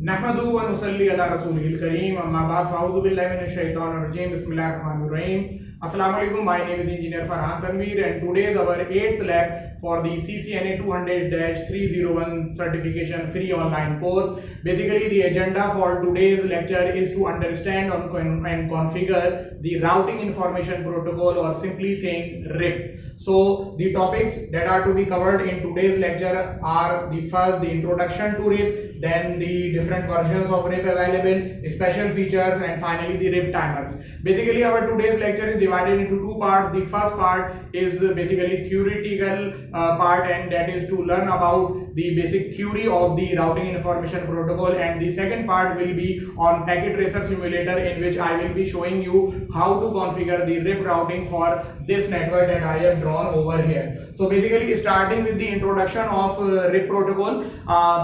नहमदुहु व नुसल्ली अला रसूलिहिल करीम अम्मा बाद फ़अऊज़ु बिल्लाहि मिनश शैतानिर रजीम बिस्मिल्लाहिर रहमानिर रहीम Assalamu alaikum. My name is Engineer Farhan Tanveer and today is our 8th lab for the CCNA 200-301 certification free online course. Basically the agenda for today's lecture is to understand and configure the routing information protocol, or simply saying RIP. So the topics that are to be covered in today's lecture are the first, the introduction to RIP, then the different versions of RIP available, special features, and finally the RIP timers. Basically our today's lecture is divided into two parts. The first part is basically theoretical part, and that is to learn about the basic theory of the routing information protocol, and the second part will be on packet tracer simulator, in which I will be showing you how to configure the RIP routing for this network that I have drawn over here. So basically starting with the introduction of RIP protocol,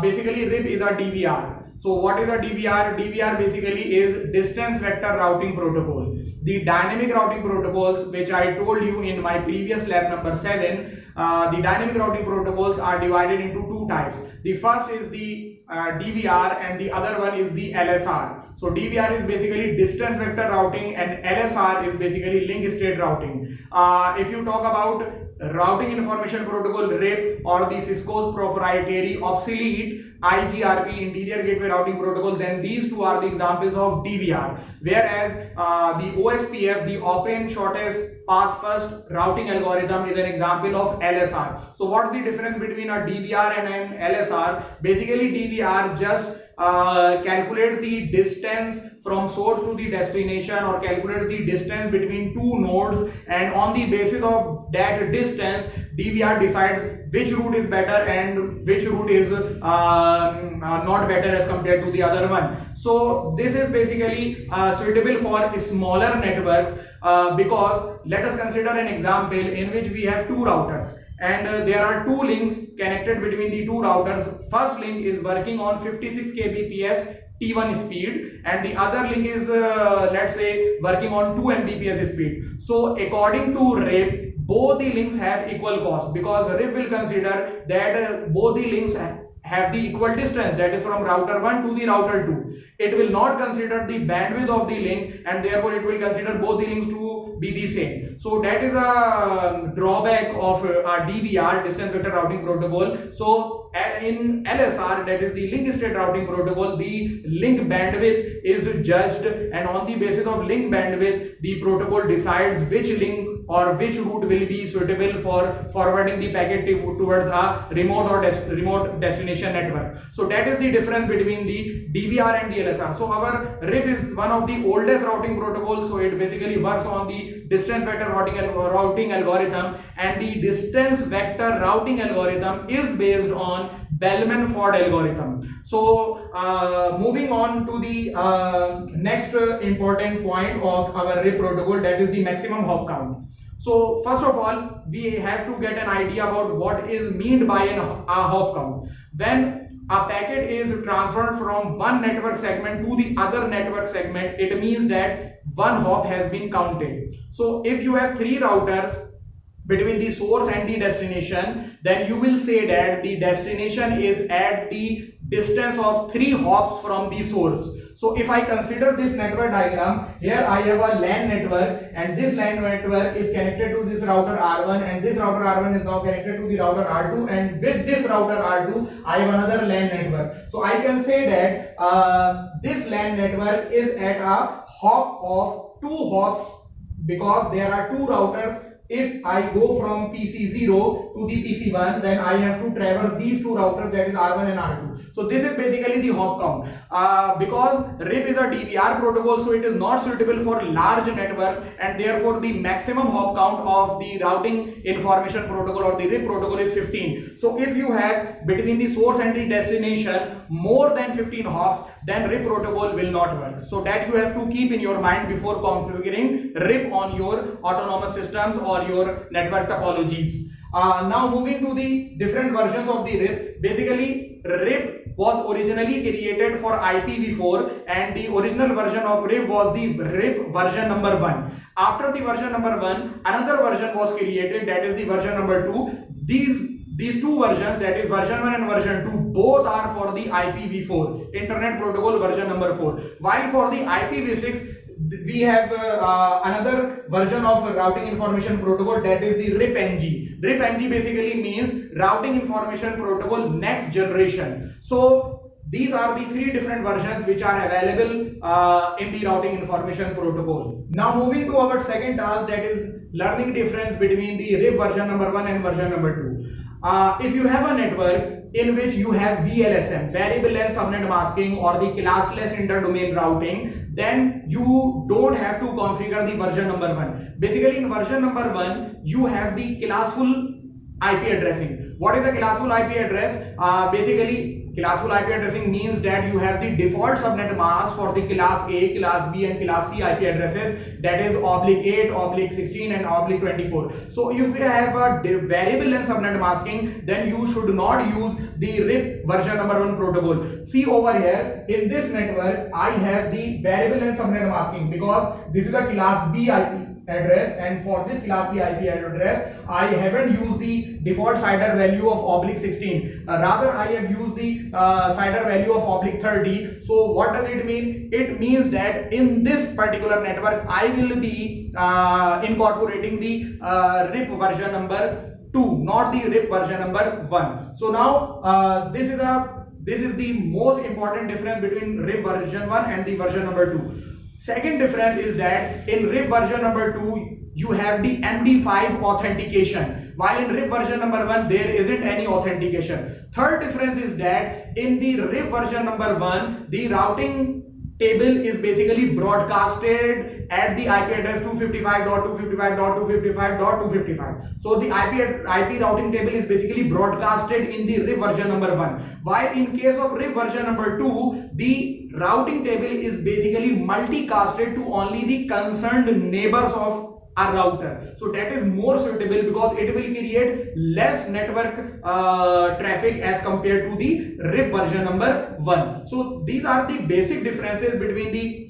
basically RIP is a DVR. So what is a DVR? DVR basically is distance vector routing protocol. The dynamic routing protocols, which I told you in my previous lab number 7, the dynamic routing protocols are divided into two types. The first is the DVR and the other one is the LSR. So DVR is basically distance vector routing and LSR is basically link state routing. If you talk about routing information protocol RIP, or the Cisco's proprietary obsolete IGRP interior gateway routing protocol, then these two are the examples of DVR, whereas the OSPF, the open shortest path first routing algorithm, is an example of LSR. So what's the difference between a DVR and an LSR? Basically DVR just calculates the distance from source to the destination, or calculates the distance between two nodes, and on the basis of that distance DVR decides which route is better and which route is not better as compared to the other one. So this is basically suitable for smaller networks, because let us consider an example in which we have two routers, and there are two links connected between the two routers. First link is working on 56 kbps T1 speed, and the other link is let's say working on 2 Mbps speed. So according to RIP, both the links have equal cost, because RIP will consider that both the links have the equal distance, that is from router 1 to the router 2. It will not consider the bandwidth of the link, and therefore it will consider both the links to be the same. So that is a drawback of a DVR, distance vector routing protocol. So in LSR, that is the link state routing protocol, the link bandwidth is judged, and on the basis of link bandwidth the protocol decides which link or which route will be suitable for forwarding the packet towards a remote or remote destination network. So that is the difference between the DVR and the LSR. So our RIP is one of the oldest routing protocols, so it basically works on the distance vector routing algorithm, and the distance vector routing algorithm is based on Bellman-Ford algorithm. So moving on to the next important point of our RIP protocol, that is the maximum hop count. So first of all, we have to get an idea about what is meant by a hop count. When a packet is transferred from one network segment to the other network segment, it means that one hop has been counted. So if you have three routers between the source and the destination, then you will say that the destination is at the distance of 3 hops from the source. So if I consider this network diagram, here I have a LAN network, and this LAN network is connected to this router R1, and this router R1 is now connected to the router R2, and with this router R2 I have another LAN network. So I can say that this LAN network is at a hop of 2 hops, because there are two routers. If I go from PC0 to the PC1, then I have to traverse these two routers, that is R1 and R2. So this is basically the hop count. Because RIP is a DVR protocol, so it is not suitable for large networks, and therefore the maximum hop count of the routing information protocol or the RIP protocol is 15. So if you have between the source and the destination more than 15 hops, then RIP protocol will not work. So that you have to keep in your mind before configuring RIP on your autonomous systems or your network topologies. Now moving to the different versions of the RIP. Basically RIP was originally created for IPv4, and the original version of RIP was the RIP version number 1. After the version number 1, another version was created, that is the version number 2. These these two versions, that is version 1 and version 2, both are for the IPv4, Internet Protocol version number 4. While for the IPv6, we have another version of routing information protocol, that is the RIP-NG. RIP-NG basically means routing information protocol next generation. So these are the three different versions which are available in the routing information protocol. Now moving to our second task, that is learning difference between the RIP version number 1 and version number 2. If you have a network in which you have VLSM, variable length subnet masking, or the classless interdomain routing, then you don't have to configure the version number 1. Basically in version number 1 you have the classful IP addressing. What is a classful IP address? Basically classful IP addressing means that you have the default subnet mask for the class A, class B and class C IP addresses, that is /8, /16 and /24. So if you have a variable length subnet masking, then you should not use the RIP version number 1 protocol. See over here, in this network I have the variable length subnet masking because this is a class B IP address, and for this class B IP address I haven't used the default CIDR value of /16. Rather I have used the CIDR value of /30. So what does it mean? It means that in this particular network I will be incorporating the RIP version number 2, not the RIP version number 1. So now this is the most important difference between RIP version 1 and the version number 2. Second difference is that in RIP version number 2 you have the MD5 authentication, while in RIP version number 1 there isn't any authentication. Third difference is that in the RIP version number 1 the routing table is basically broadcasted at the IP address 255.255.255.255. So the IP routing table is basically broadcasted in the RIP version number 1, while in case of RIP version number 2 the routing table is basically multicasted to only the concerned neighbors of a router. So that is more suitable because it will create less network traffic as compared to the RIP version number 1. So these are the basic differences between the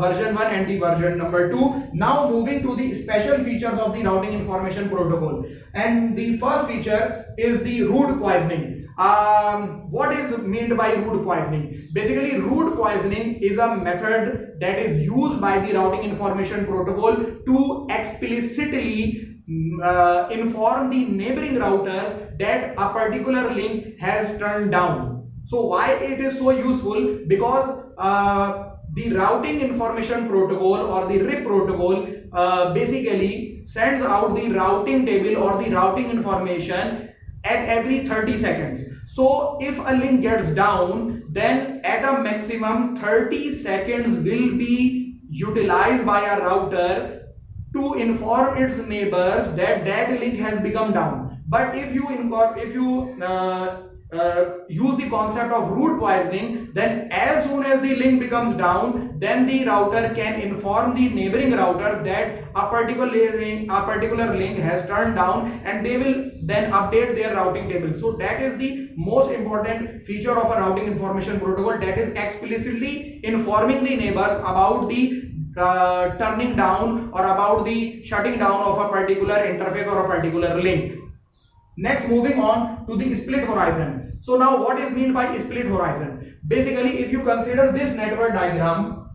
version 1 and the version number 2. Now moving to the special features of the routing information protocol, and the first feature is the root poisoning. What is meant by root poisoning? Basically root poisoning is a method that is used by the routing information protocol to explicitly inform the neighboring routers that a particular link has turned down. So why it is so useful? Because the routing information protocol or the RIP protocol basically sends out the routing table or the routing information at every 30 seconds. So if a link gets down, then at a maximum 30 seconds will be utilized by a router to inform its neighbors that that link has become down. But if you use the concept of root poisoning, then as soon as the link becomes down, then the router can inform the neighboring routers that a particular link has turned down, and they will then update their routing table. So that is the most important feature of a routing information protocol, that is explicitly informing the neighbors about the turning down or about the shutting down of a particular interface or a particular link. Next, moving on to the split horizon. So now what is meant by split horizon? Basically, if you consider this network diagram,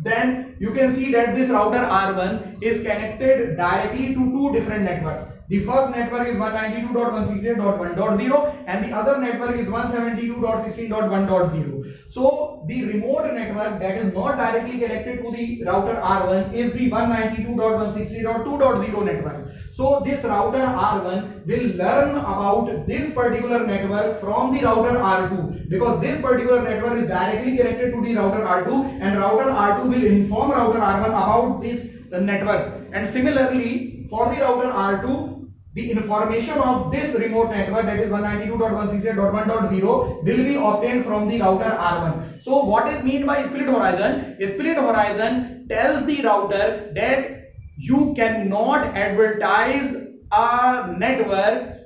then you can see that this router R1 is connected directly to two different networks. The first network is 192.168.1.0 and the other network is 172.16.1.0. So the remote network that is not directly connected to the router R1 is the 192.168.2.0 network. So this router R1 will learn about this particular network from the router R2, because this particular network is directly connected to the router R2, and router R2 will inform router R1 about this network. And similarly for the router R2, the information of this remote network, that is 192.168.1.0, will be obtained from the router R1. So what is meant by split horizon? Split horizon tells the router that you cannot advertise a network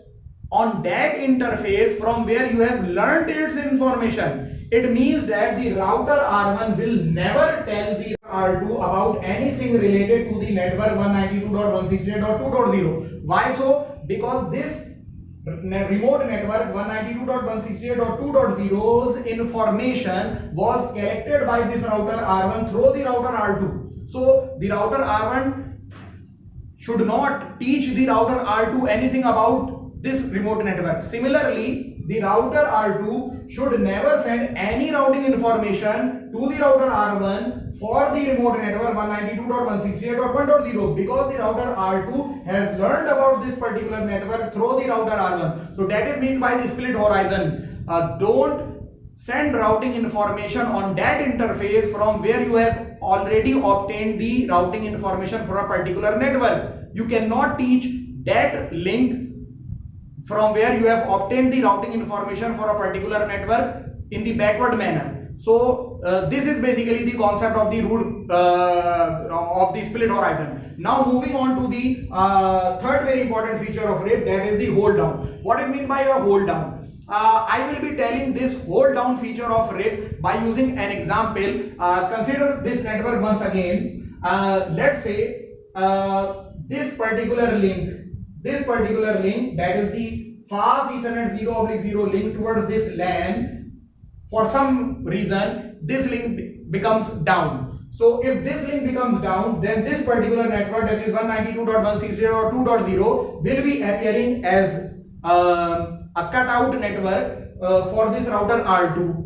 on that interface from where you have learned its information. It means that the router R1 will never tell the R2 about anything related to the network 192.168.2.0. Why so? Because this remote network 192.168.2.0's information was collected by this router R1 through the router R2. So the router R1 should not teach the router R2 anything about this remote network. Similarly, the router R2 should never send any routing information to the router R1 for the remote network 192.168.1.0 because the router R2 has learned about this particular network through the router R1. So that is meant by the split horizon. Don't send routing information on that interface from where you have already obtained the routing information for a particular network. You cannot teach that link from where you have obtained the routing information for a particular network in the backward manner. So this is basically the concept of the root of the split horizon. Now moving on to the third very important feature of RIP, that is the hold down. What is meant by a hold down? I will be telling this hold down feature of RIP by using an example. Consider this network once again. Let's say this particular link, that is the fast Ethernet 0/0 link towards this LAN. For some reason, this link becomes down. So if this link becomes down, then this particular network, that is 192.168.2.0, will be appearing as a cutout network for this router R2.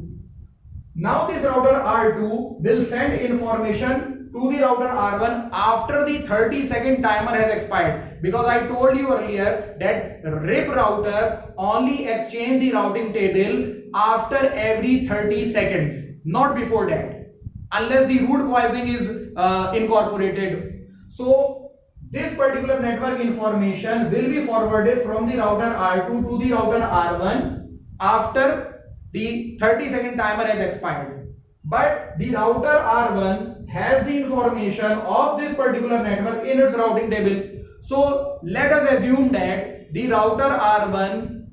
Now this router R2 will send information to the router R1 after the 30-second timer has expired, because I told you earlier that RIP routers only exchange the routing table after every 30 seconds, not before that, unless the root poisoning is incorporated. So this particular network information will be forwarded from the router R2 to the router R1 after the 30-second timer has expired. But the router R1 has the information of this particular network in its routing table. So let us assume that the router R1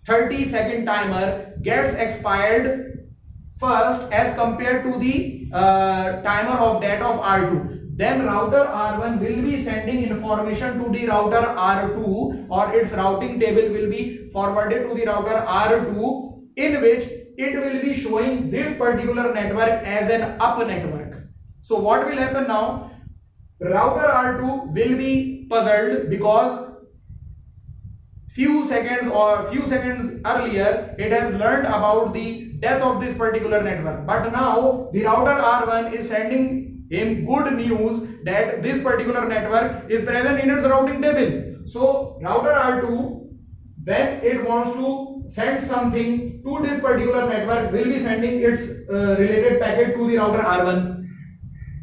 30-second timer gets expired first as compared to the timer of that of R2. Then router R1 will be sending information to the router R2, or its routing table will be forwarded to the router R2, in which it will be showing this particular network as an up network. So what will happen now? Router R2 will be puzzled because few seconds earlier it has learned about the death of this particular network, but now the router R1 is sending him good news that this particular network is present in its routing table. So router R2, when it wants to send something to this particular network, will be sending its related packet to the router R1.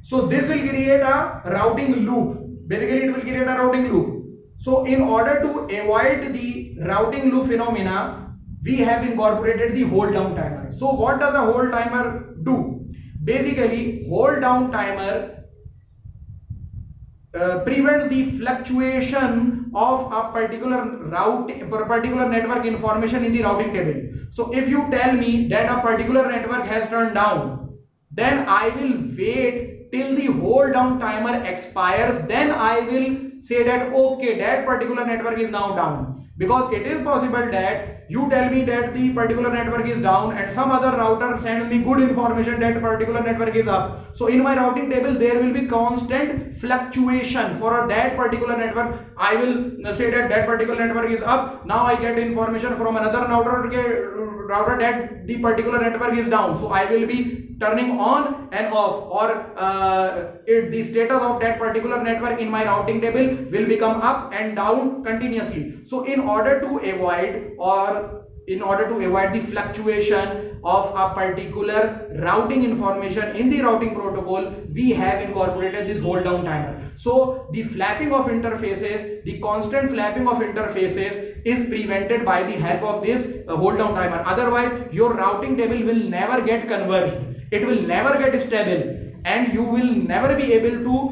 So this will create a routing loop. Basically it will create a routing loop. So in order to avoid the routing loop phenomena, we have incorporated the hold down timer. So what does a hold timer do? Basically, hold down timer prevents the fluctuation of a particular network information in the routing table. So if you tell me that a particular network has turned down, then I will wait till the hold down timer expires. Then I will say that okay, that particular network is now down, because it is possible that you tell me that the particular network is down and some other router sends me good information that particular network is up. So in my routing table there will be constant fluctuation for that particular network. I will say that that particular network is up. Now I get information from another router that the particular network is down. So I will be turning on and off, or the status of that particular network in my routing table will become up and down continuously. So in order to avoid the fluctuation of a particular routing information in the routing protocol, we have incorporated this hold down timer. So the flapping of interfaces, the constant flapping of interfaces is prevented by the help of this hold down timer. Otherwise your routing table will never get converged, it will never get stable, and you will never be able to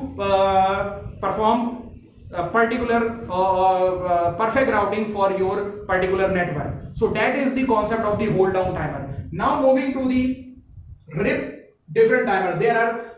perform a particular perfect routing for your particular network. So that is the concept of the hold down timer. Now moving to the RIP different timers. There are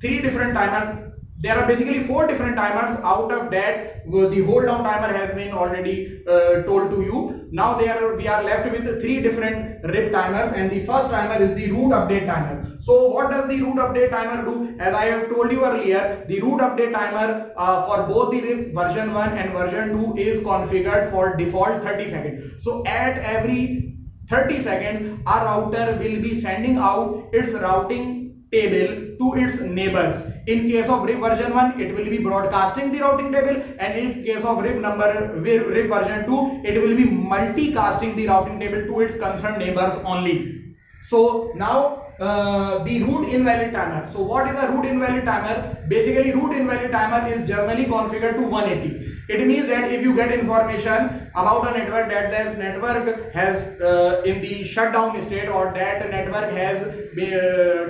three different timers there are basically 4 different timers. Out of that, the hold down timer has been already told to you. Now we are left with 3 different RIP timers, and the first timer is the root update timer. So what does the root update timer do? As I have told you earlier, the root update timer for both the RIP version 1 and version 2 is configured for default 30 seconds. So at every 30 seconds, our router will be sending out its routing table to its neighbors. In case of RIP version 1, it will be broadcasting the routing table, and in case of RIP version 2, it will be multicasting the routing table to its concerned neighbors only. So now the root invalid timer. So what is a root invalid timer? Basically, root invalid timer is generally configured to 180. It means that if you get information about a network that this network has in the shutdown state, or that network has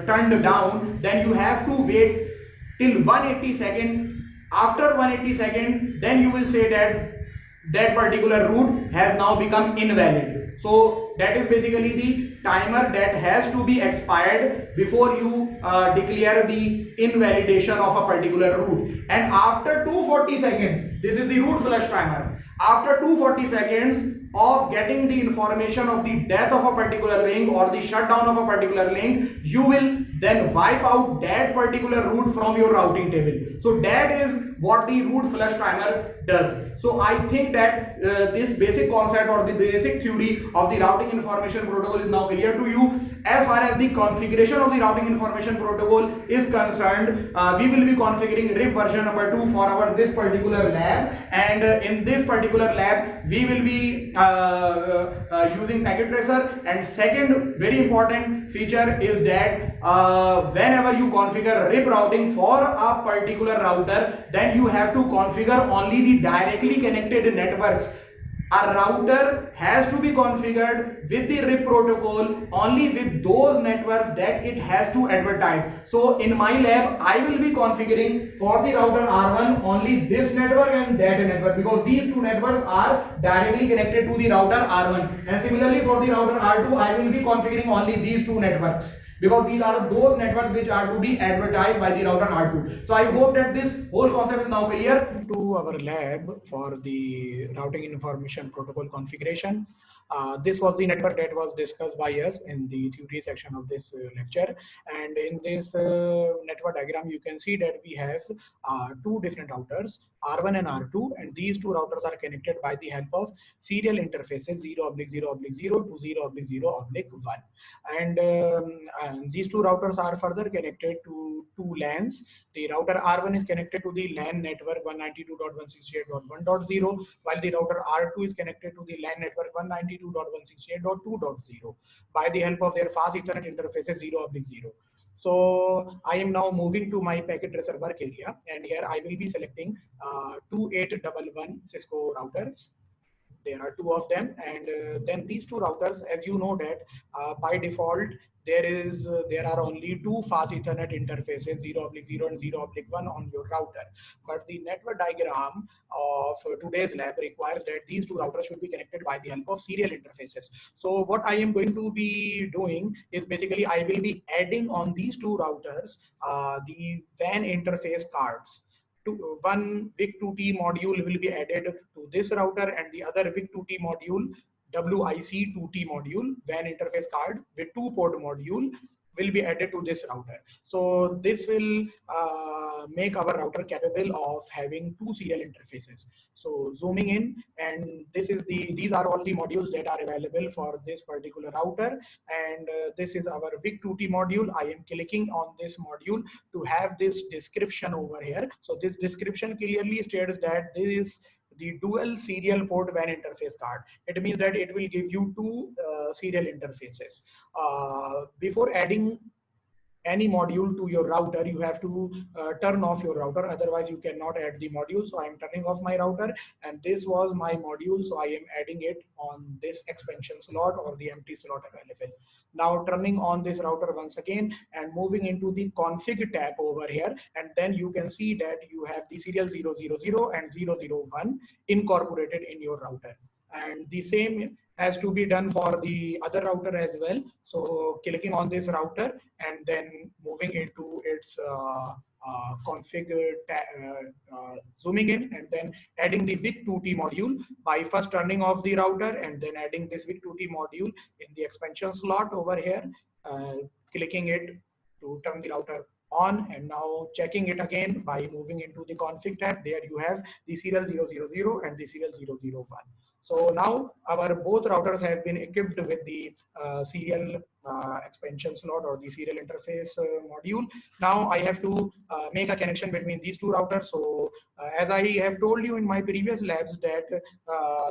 turned down, then you have to wait till 180 seconds. After 180 seconds, then you will say that that particular route has now become invalid. So that is basically the timer that has to be expired before you declare the invalidation of a particular route. And after 240 seconds, this is the route flush timer. After 240 seconds of getting the information of the death of a particular link or the shutdown of a particular link, you will then wipe out that particular route from your routing table. So that is what the route flush timer does. So I think that this basic concept or the basic theory of the routing information protocol is now clear to you. As far as the configuration of the routing information protocol is concerned, we will be configuring RIP version number 2 for our this particular lab, and in this particular lab we will be using packet tracer. And second very important feature is that whenever you configure RIP routing for a particular router, then you have to configure only the directly connected networks. A router has to be configured with the RIP protocol only with those networks that it has to advertise. So in my lab, I will be configuring for the router R1 only this network and that network, because these two networks are directly connected to the router R1. And similarly for the router R2, I will be configuring only these two networks, because these are those networks which are to be advertised by the router R2. So I hope that this whole concept is now clear. To our lab for the routing information protocol configuration. This was the network that was discussed by us in the theory section of this lecture. And in this network diagram, you can see that we have 2 different routers, R1 and R2, and these 2 routers are connected by the help of serial interfaces 0/0/0 to 0/0/1. And these 2 routers are further connected to 2 LANs. The router R1 is connected to the LAN network 192.168.1.0, while the router R2 is connected to the LAN network 192.168.2.0 by the help of their fast Ethernet interfaces 0/0. So I am now moving to my packet tracer work area, and here I will be selecting 2811 Cisco routers. There are 2 of them, and then these 2 routers, as you know that by default there are only 2 fast Ethernet interfaces 0/0 and 0/1 on your router. But the network diagram of today's lab requires that these 2 routers should be connected by the help of serial interfaces. So what I am going to be doing is basically I will be adding on these 2 routers the WAN interface cards. One WIC2T module will be added to this router, and the other WIC2T module, WIC2T module, WAN interface card with 2-port module, will be added to this router. So this will make our router capable of having 2 serial interfaces. So zooming in, and these are all the modules that are available for this particular router, and this is our WIC2T module. I am clicking on this module to have this description over here. So this description clearly states that this is the dual serial port WAN interface card. It means that it will give you 2 serial interfaces. Before adding any module to your router, you have to turn off your router, otherwise you cannot add the module. So I am turning off my router, and this was my module, so I am adding it on this expansion slot or the empty slot available. Now turning on this router once again and moving into the config tab over here, and then you can see that you have the serial 000 and 001 incorporated in your router, and the same has to be done for the other router as well. So clicking on this router and then moving into its config, zooming in, and then adding the WIC2T module by first turning off the router and then adding this WIC2T module in the expansion slot over here, clicking it to turn the router on, and now checking it again by moving into the config tab. There you have the serial 000 and the serial 001. So now our both routers have been equipped with the serial expansion slot or the serial interface module. Now I have to make a connection between these two routers. So as I have told you in my previous labs that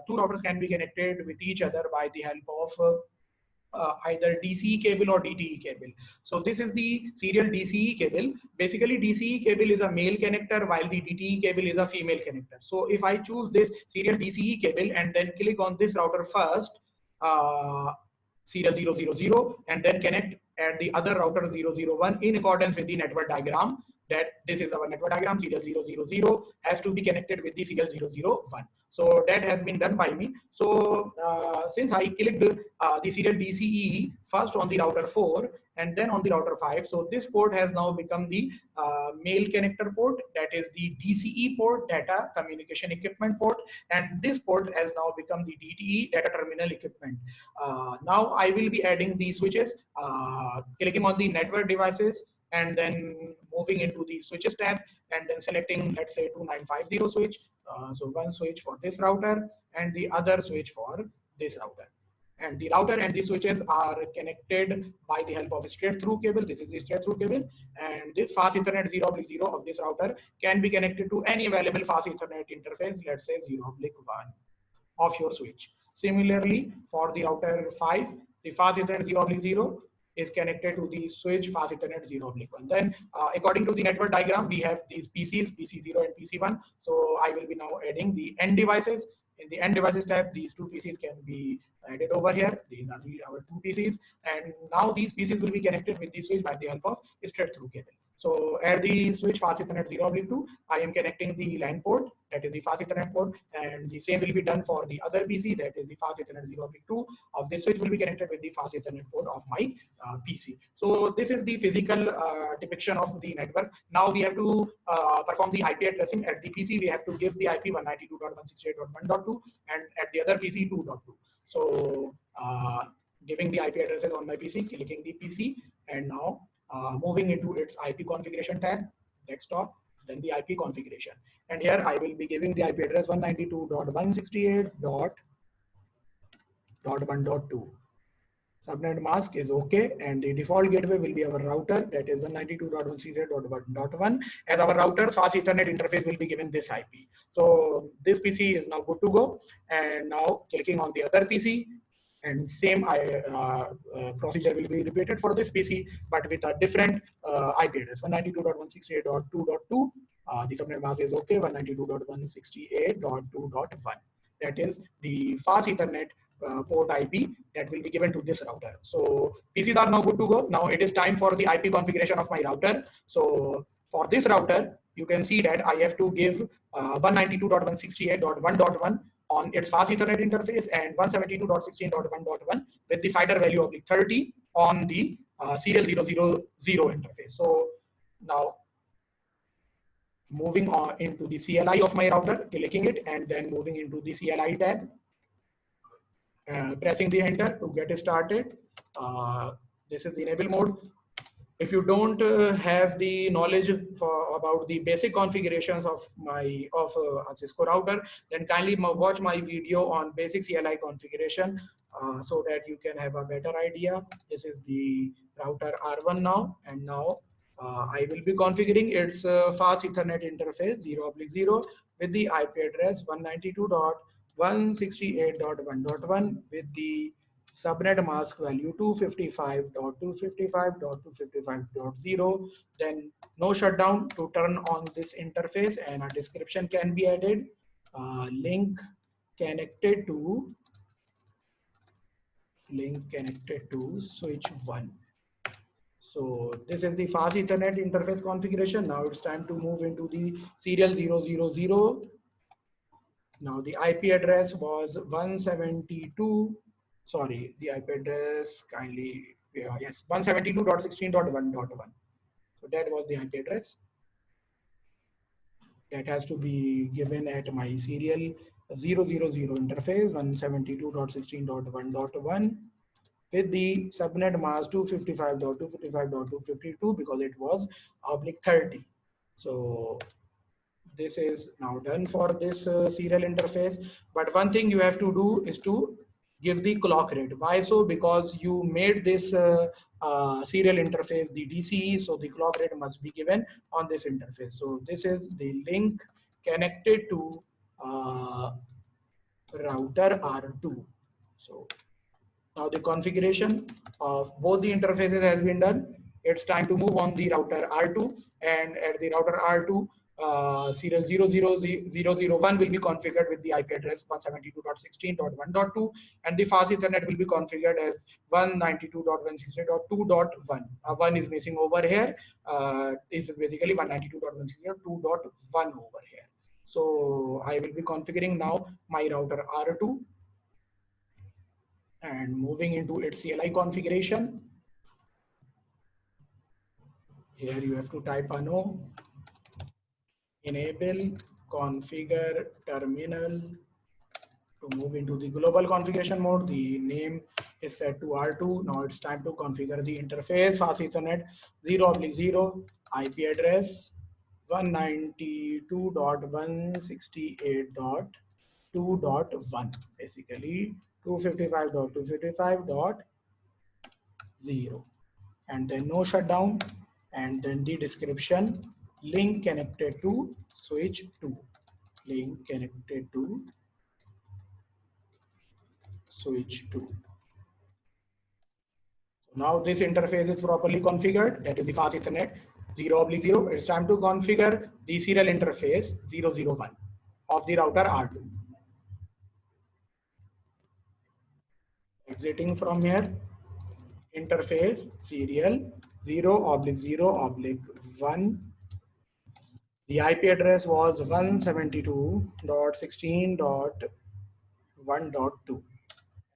two routers can be connected with each other by the help of either DCE cable or DTE cable. So this is the serial DCE cable. Basically DCE cable is a male connector while the DTE cable is a female connector. So if I choose this serial DCE cable and then click on this router first, serial 000, and then connect at the other router 001 in accordance with the network diagram, that this is our network diagram. Serial 000 has to be connected with the serial 001. So that has been done by me. So since I clicked the serial DCE first on the router 4 and then on the router 5, so this port has now become the male connector port, that is the DCE port, data communication equipment port, and this port has now become the DTE, data terminal equipment. Now I will be adding the switches, clicking on the network devices and then moving into the switches tab and then selecting, let's say, 2950 switch. So one switch for this router and the other switch for this router. And the router and the switches are connected by the help of a straight through cable. This is the straight through cable, and this fast Ethernet 0/0 of this router can be connected to any available fast Ethernet interface, let's say 0/1 of your switch. Similarly, for the router 5, the fast Ethernet 0/0 is connected to the switch fast Ethernet 0/1. Then according to the network diagram, we have these PCs, PC0 and PC1. So I will be now adding the end devices. In the end devices tab, these two PCs can be added over here. These are our two PCs. And now these PCs will be connected with the switch by the help of straight through cable. So at the switch fast Ethernet 0/2, I am connecting the LAN port, that is the fast Ethernet port, and the same will be done for the other PC, that is the fast Ethernet 0/2 of this switch will be connected with the fast Ethernet port of my PC. So this is the physical depiction of the network. Now we have to perform the IP addressing. At the PC, we have to give the IP 192.168.1.2 and at the other PC 2.2. So giving the IP addresses on my PC, clicking the PC, and now moving into its IP configuration tab, desktop, then the IP configuration. And here I will be giving the IP address 192.168.1.2. Subnet mask is okay, and the default gateway will be our router, that is 192.168.1.1. As our router's fast Ethernet interface will be given this IP. So this PC is now good to go. And now clicking on the other PC, and same procedure will be repeated for this PC, but with a different IP address, 192.168.2.2. The subnet mask is okay, 192.168.2.1. That is the fast Ethernet port IP that will be given to this router. So PCs are now good to go. Now it is time for the IP configuration of my router. So for this router, you can see that I have to give 192.168.1.1 on its fast Ethernet interface and 172.16.1.1 with the CIDR value of 30 on the serial 000 interface. So now moving on into the CLI of my router, clicking it and then moving into the CLI tab, pressing the enter to get started. This is the enable mode. If you don't have the knowledge about the basic configurations of a Cisco router, then kindly watch my video on basic CLI configuration so that you can have a better idea. This is the router R1 now, and now I will be configuring its fast Ethernet interface 0/0 with the IP address 192.168.1.1 with the subnet mask value 255.255.255.0. Then no shutdown to turn on this interface, and a description can be added. Link connected to switch 1. So this is the fast Ethernet interface configuration. Now it's time to move into the serial 000. Now the IP address was 172. Sorry, the IP address kindly, yes, 172.16.1.1. So So that was the IP address that has to be given at my serial 000 interface 172.16.1.1 with the subnet mask 255.255.252 because it was oblique 30. So this is now done for this serial interface. But one thing you have to do is to give the clock rate. Why so? Because you made this serial interface the DCE, so the clock rate must be given on this interface. So this is the link connected to router R2. So now the configuration of both the interfaces has been done. It's time to move on the router R2, and at the router R2, serial 00001 will be configured with the IP address 172.16.1.2, and the fast Ethernet will be configured as 192.168.2.1. 1 is missing over here. Is basically 192.168.2.1 over here. So I will be configuring now my router R2 and moving into its CLI configuration. Here you have to type no enable configure terminal to move into the global configuration mode. The name is set to R2. Now it's time to configure the interface. Fast Ethernet 0/0 IP address 192.168.2.1, basically 255.255.0, and then no shutdown, and then the description link connected to switch 2, link connected to switch 2. Now this interface is properly configured. That is the fast Ethernet 0/0. It's time to configure the serial interface 001 of the router R2. Exiting from here, interface serial 0/0/1. The IP address was 172.16.1.2,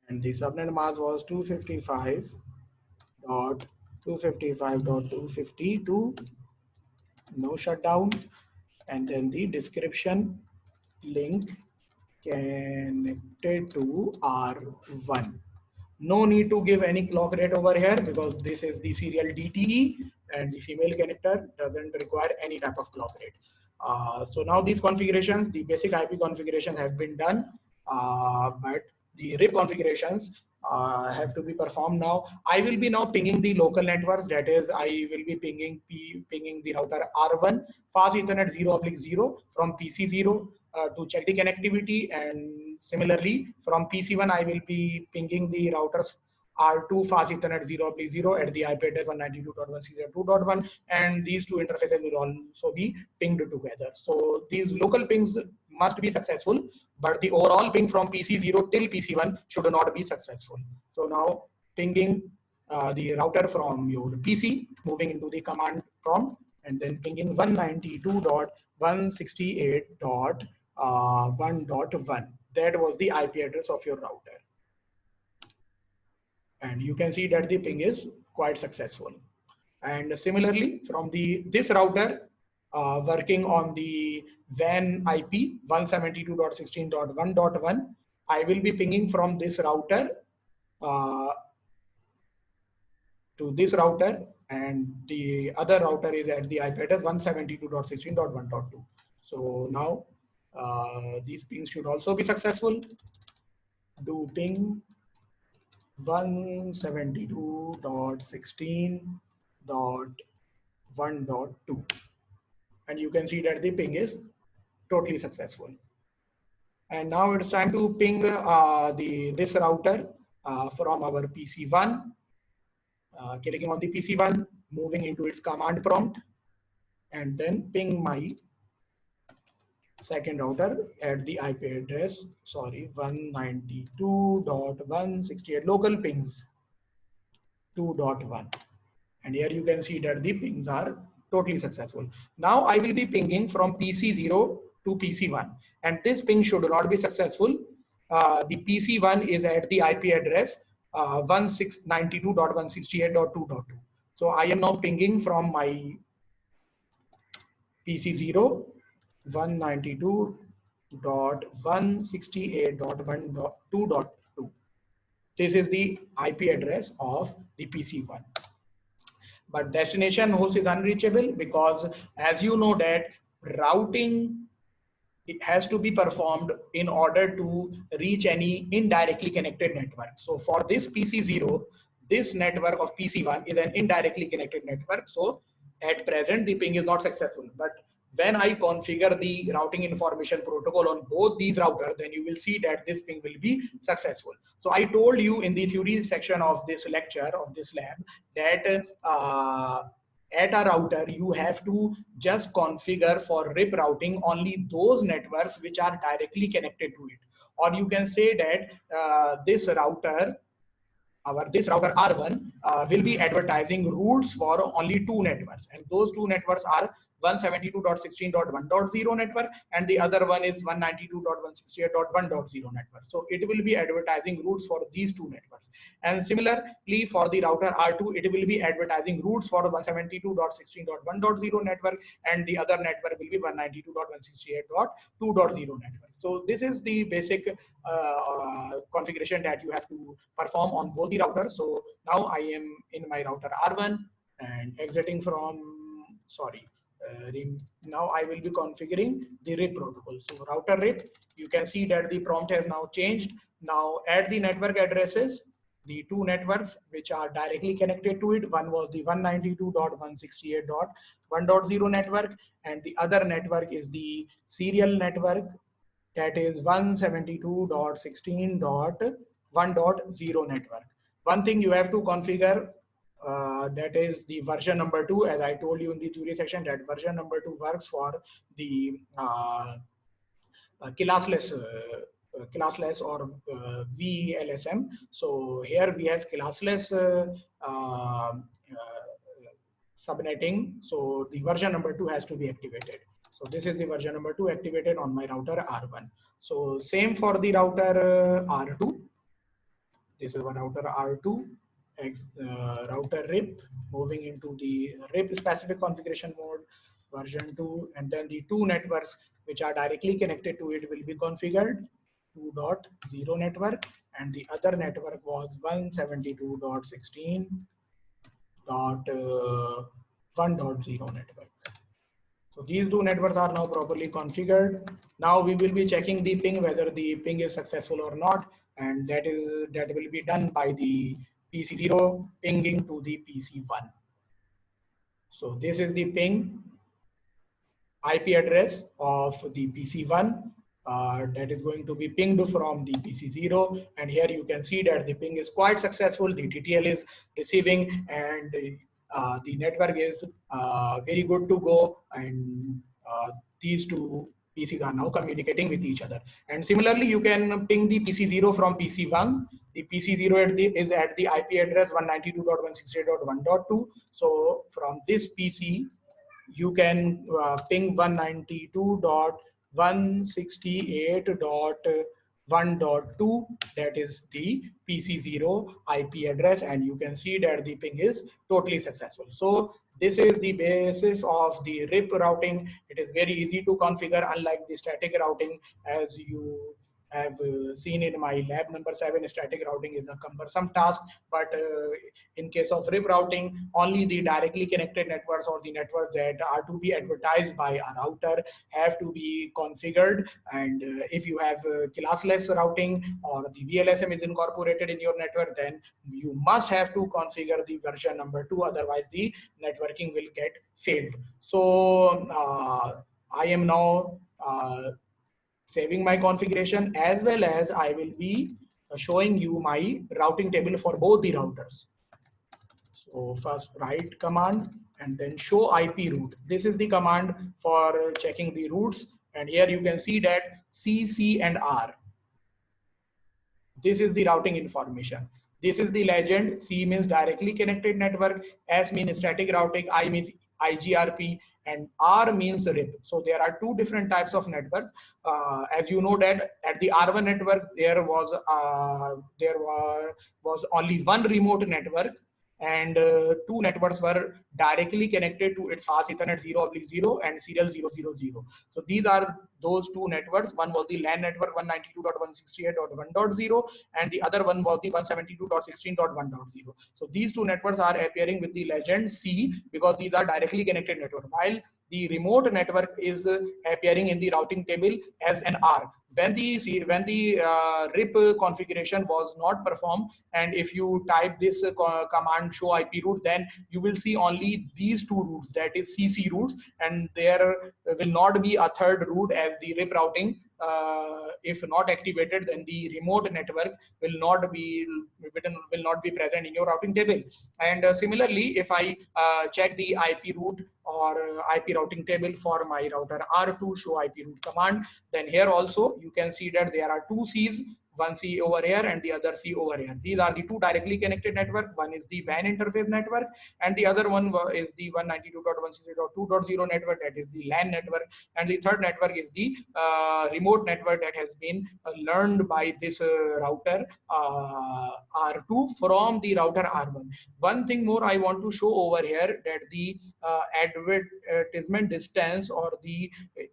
and the subnet mask was 255.255.252. No shutdown, and then the description link connected to R1. No need to give any clock rate over here because this is the serial DTE, and the female connector doesn't require any type of clock rate. So now these configurations, the basic IP configurations have been done, but the RIP configurations have to be performed now. I will be now pinging the local networks. That is, I will be pinging the router R1 fast Ethernet 0/0 from PC0 to check the connectivity, and similarly from PC1 I will be pinging the routers R2 fast Ethernet 0/0 at the IP address 192.168.2.1, and these two interfaces will also be pinged together. So these local pings must be successful, but the overall ping from PC0 till PC1 should not be successful. So now pinging the router from your PC, moving into the command prompt, and then pinging 192.168.1.1. That was the IP address of your router. And you can see that the ping is quite successful. And similarly, from this router working on the WAN IP 172.16.1.1, I will be pinging from this router to this router, and the other router is at the IP address 172.16.1.2. So now these pings should also be successful. Do ping 172.16.1.2, and you can see that the ping is totally successful. And now it's time to ping this router from our PC1. Clicking on the PC1, moving into its command prompt, and then ping my second router at the IP address, 192.168 local pings 2.1. And here you can see that the pings are totally successful. Now I will be pinging from PC0 to PC1, and this ping should not be successful. The PC1 is at the IP address 192.168.2.2. So I am now pinging from my PC0 192.168.1.2.2. This is the IP address of the PC1. But destination host is unreachable because, as you know, that routing, it has to be performed in order to reach any indirectly connected network. So for this PC0, this network of PC1 is an indirectly connected network. So at present, the ping is not successful. But when I configure the routing information protocol on both these routers, then you will see that this ping will be successful. So I told you in the theory section of this lecture, of this lab, that at a router, you have to just configure for RIP routing only those networks which are directly connected to it. Or you can say that this router R1 will be advertising routes for only two networks, and those two networks are 172.16.1.0 network, and the other one is 192.168.1.0 network. So it will be advertising routes for these two networks. And similarly for the router R2, it will be advertising routes for 172.16.1.0 network, and the other network will be 192.168.2.0 network. So this is the basic configuration that you have to perform on both the routers. So now I am in my router R1 and exiting from, now I will be configuring the RIP protocol. So router RIP, you can see that the prompt has now changed. Now add the network addresses, the two networks which are directly connected to it. One was the 192.168.1.0 network, and the other network is the serial network, that is 172.16.1.0 network. One thing you have to configure, that is the version number 2. As I told you in the theory section, that version number 2 works for the classless or VLSM. So here we have classless subnetting. So the version number 2 has to be activated. So this is the version number 2 activated on my router R1. So same for the router R2. This is our router R2, router RIP, moving into the RIP specific configuration mode, version 2, and then the two networks which are directly connected to it will be configured. 2.0 network, and the other network was 172.16.1.0 network. So these two networks are now properly configured. Now we will be checking the ping, whether the ping is successful or not, and that will be done by the PC0 pinging to the PC1. So this is the ping IP address of the PC1 that is going to be pinged from the PC0, and here you can see that the ping is quite successful. The TTL is receiving, and the network is very good to go, and these two PCs are now communicating with each other. And similarly, you can ping the PC0 from PC1. The PC0 is at the IP address 192.168.1.2. So from this PC, you can ping 192.168.1.2, that is the PC0 IP address, and you can see that the ping is totally successful. So this is the basis of the RIP routing. It is very easy to configure, unlike the static routing. As you have seen in my lab number 7, static routing is a cumbersome task, but in case of RIP routing, only the directly connected networks or the networks that are to be advertised by a router have to be configured. And if you have classless routing or the VLSM is incorporated in your network, then you must have to configure the version number 2, otherwise the networking will get failed. So I am now saving my configuration, as well as I will be showing you my routing table for both the routers. So first write command and then show IP route. This is the command for checking the routes, and here you can see that C, C and R. This is the routing information. This is the legend. C means directly connected network, S means static routing, I means IGRP, and R means RIP. So there are two different types of network. As you know that at the R1 network, there was only one remote network, and two networks were directly connected to its fast Ethernet 0/0 and serial 000. So these are those two networks. One was the LAN network 192.168.1.0 and the other one was the 172.16.1.0. So these two networks are appearing with the legend C because these are directly connected network, while the remote network is appearing in the routing table as an R. When the RIP configuration was not performed, and if you type this command show IP route, then you will see only these two routes, that is CC routes, and there will not be a third route as the RIP routing. If not activated, then the remote network will not be present in your routing table. And similarly, if I check the IP route or IP routing table for my router R2 show IP route command, then here also you can see that there are two C's, one C over here and the other C over here. These are the two directly connected network. One is the WAN interface network and the other one is the 192.168.2.0 network, that is the LAN network, and the third network is the remote network that has been learned by this router R2 from the router R1. One thing more I want to show over here, that the advertisement distance or the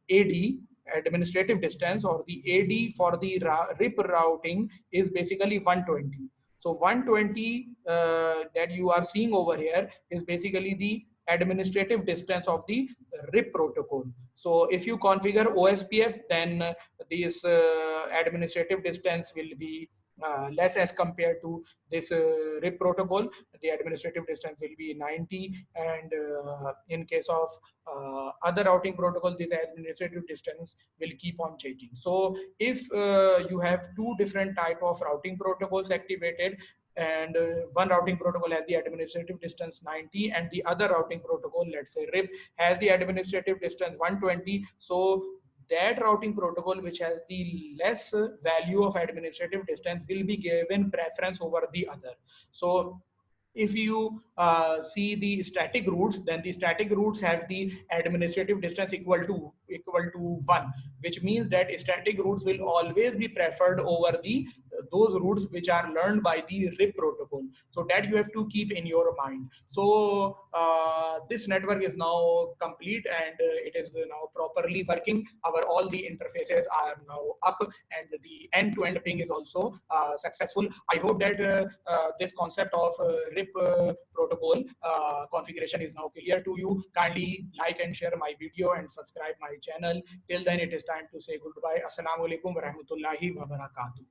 AD, administrative distance, or the AD for the RIP routing is basically 120. So 120 that you are seeing over here is basically the administrative distance of the RIP protocol. So if you configure OSPF, then this administrative distance will be less as compared to this RIP protocol. The administrative distance will be 90, and in case of other routing protocol, this administrative distance will keep on changing. So if you have two different type of routing protocols activated, and one routing protocol has the administrative distance 90 and the other routing protocol, let's say RIP, has the administrative distance 120, so that routing protocol which has the less value of administrative distance will be given preference over the other. So if you see the static routes, then the static routes have the administrative distance equal to 1, which means that static routes will always be preferred over the those routes which are learned by the RIP protocol. So that you have to keep in your mind. So this network is now complete, and it is now properly working. Our all the interfaces are now up, and the end-to-end ping is also successful. I hope that this concept of RIP protocol configuration is now clear to you. Kindly like and share my video and subscribe my channel. Till then, it is time to say goodbye. Assalamu alaikum wa rahmatullahi wa barakatuh.